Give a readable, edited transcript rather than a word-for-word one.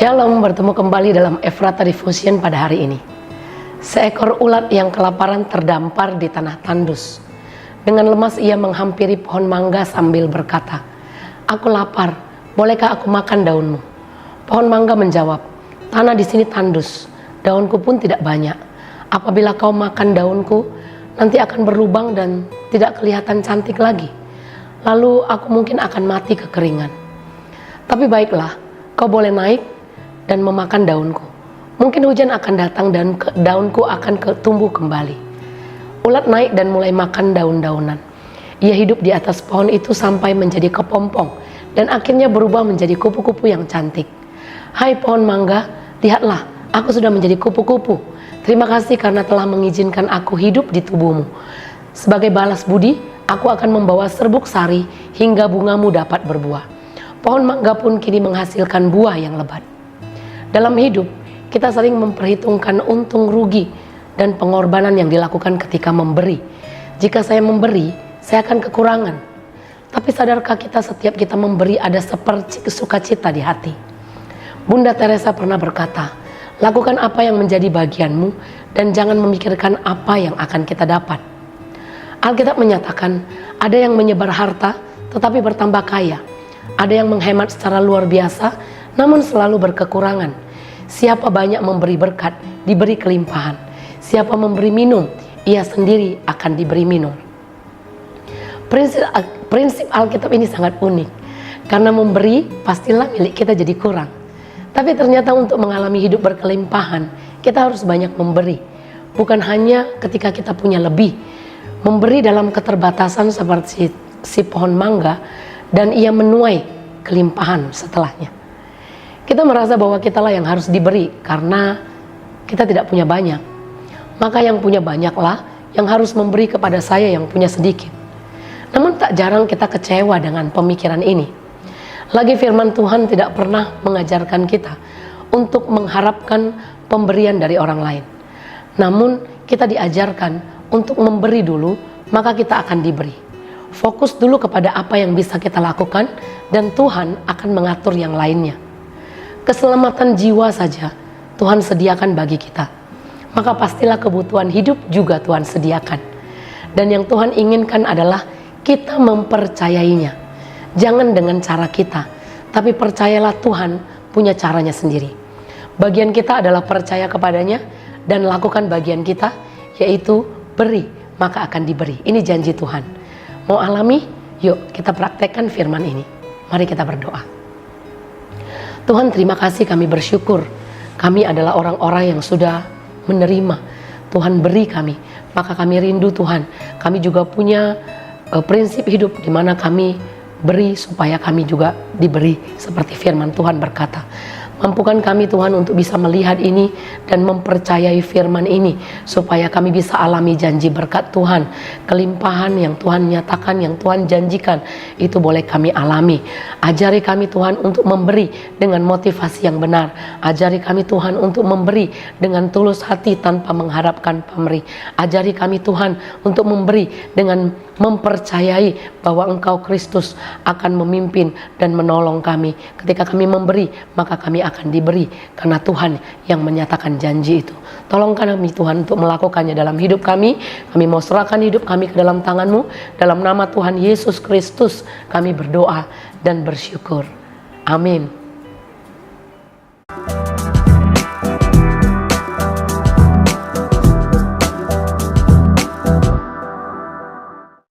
Shalom, bertemu kembali dalam Efrata Devotion pada hari ini. Seekor ulat yang kelaparan terdampar di tanah tandus. Dengan lemas ia menghampiri pohon mangga sambil berkata, "Aku lapar, bolehkah aku makan daunmu?" Pohon mangga menjawab, "Tanah di sini tandus, daunku pun tidak banyak. Apabila kau makan daunku, nanti akan berlubang dan tidak kelihatan cantik lagi. Lalu aku mungkin akan mati kekeringan. Tapi baiklah, kau boleh naik dan memakan daunku. Mungkin hujan akan datang dan daunku akan tumbuh kembali." Ulat naik dan mulai makan daun-daunan. Ia hidup di atas pohon itu sampai menjadi kepompong dan akhirnya berubah menjadi kupu-kupu yang cantik. "Hai pohon mangga, lihatlah, aku sudah menjadi kupu-kupu. Terima kasih karena telah mengizinkan aku hidup di tubuhmu. Sebagai balas budi, aku akan membawa serbuk sari hingga bungamu dapat berbuah." Pohon mangga pun kini menghasilkan buah yang lebat. Dalam hidup, kita sering memperhitungkan untung rugi dan pengorbanan yang dilakukan ketika memberi. Jika saya memberi, saya akan kekurangan. Tapi sadarkah kita setiap kita memberi ada seperti sukacita di hati? Bunda Teresa pernah berkata, "Lakukan apa yang menjadi bagianmu dan jangan memikirkan apa yang akan kita dapat." Alkitab menyatakan, ada yang menyebar harta tetapi bertambah kaya. Ada yang menghemat secara luar biasa namun selalu berkekurangan. Siapa banyak memberi berkat, diberi kelimpahan. Siapa memberi minum, ia sendiri akan diberi minum. Prinsip Alkitab ini sangat unik. Karena memberi, pastilah milik kita jadi kurang. Tapi ternyata untuk mengalami hidup berkelimpahan, kita harus banyak memberi. Bukan hanya ketika kita punya lebih. Memberi dalam keterbatasan seperti si pohon mangga, dan ia menuai kelimpahan setelahnya. Kita merasa bahwa kitalah yang harus diberi karena kita tidak punya banyak. Maka yang punya banyaklah yang harus memberi kepada saya yang punya sedikit. Namun tak jarang kita kecewa dengan pemikiran ini. Lagi firman Tuhan tidak pernah mengajarkan kita untuk mengharapkan pemberian dari orang lain. Namun kita diajarkan untuk memberi dulu, maka kita akan diberi. Fokus dulu kepada apa yang bisa kita lakukan dan Tuhan akan mengatur yang lainnya. Keselamatan jiwa saja Tuhan sediakan bagi kita. Maka pastilah kebutuhan hidup juga Tuhan sediakan. Dan yang Tuhan inginkan adalah kita mempercayainya. Jangan dengan cara kita, tapi percayalah Tuhan punya caranya sendiri. Bagian kita adalah percaya kepadanya dan lakukan bagian kita, yaitu beri maka akan diberi. Ini janji Tuhan. Mau alami? Yuk kita praktekkan firman ini. Mari kita berdoa. Tuhan, terima kasih, kami bersyukur. Kami adalah orang-orang yang sudah menerima. Tuhan beri kami, maka kami rindu Tuhan. Kami juga punya prinsip hidup di mana kami beri supaya kami juga diberi seperti firman Tuhan berkata. Mampukan kami Tuhan untuk bisa melihat ini dan mempercayai firman ini supaya kami bisa alami janji berkat Tuhan. Kelimpahan yang Tuhan nyatakan, yang Tuhan janjikan, itu boleh kami alami. Ajari kami Tuhan untuk memberi dengan motivasi yang benar. Ajari kami Tuhan untuk memberi dengan tulus hati tanpa mengharapkan pamrih. Ajari kami Tuhan untuk memberi dengan mempercayai bahwa Engkau Kristus akan memimpin dan menolong kami. Ketika kami memberi, maka kami akan diberi karena Tuhan yang menyatakan janji itu. Tolong kami Tuhan untuk melakukannya dalam hidup kami. Kami mau serahkan hidup kami ke dalam tangan-Mu. Dalam nama Tuhan Yesus Kristus kami berdoa dan bersyukur. Amin.